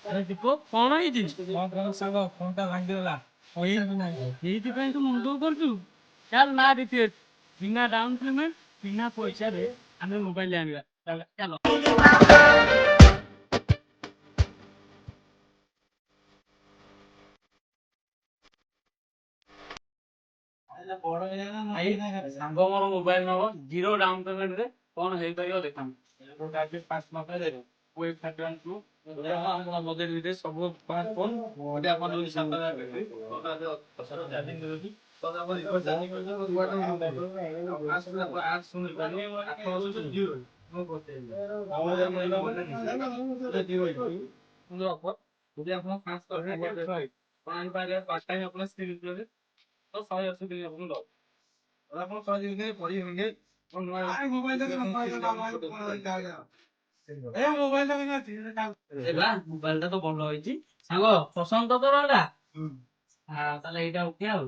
ଆରେ ଦୀପ କଣ ହେଇଛି? ସାଙ୍ଗ ଫୋନ୍ ଟା ଭାଙ୍ଗିଦେଲା। ସେଇଥିପାଇଁ ତୁ ମୁଣ୍ଡ କରୁଛୁ। ଚାଲ ନା ରିତେଶ, ବିନା ଡାଉନ ପେମେଣ୍ଟ ବିନା ପଇସାରେ ଆମେ ମୋବାଇଲ ଆଣିବା। ଚାଲ। ସାଙ୍ଗ ମୋର ମୋବାଇଲ ନବ ଜିରୋ ଡାଉନ ପେମେଣ୍ଟ ରେ କଣ ହେଇପାରିବ ଦେଖାନ୍ତୁ। ମୋବାଇଲ ଟା ତ ଭଲ ହେଇଛି ସାଙ୍ଗ, ପସନ୍ଦ ତ ତୋର ଏଟା? ତାହେଲେ ଏଇଟା ଉଠିଆ ଆଉ।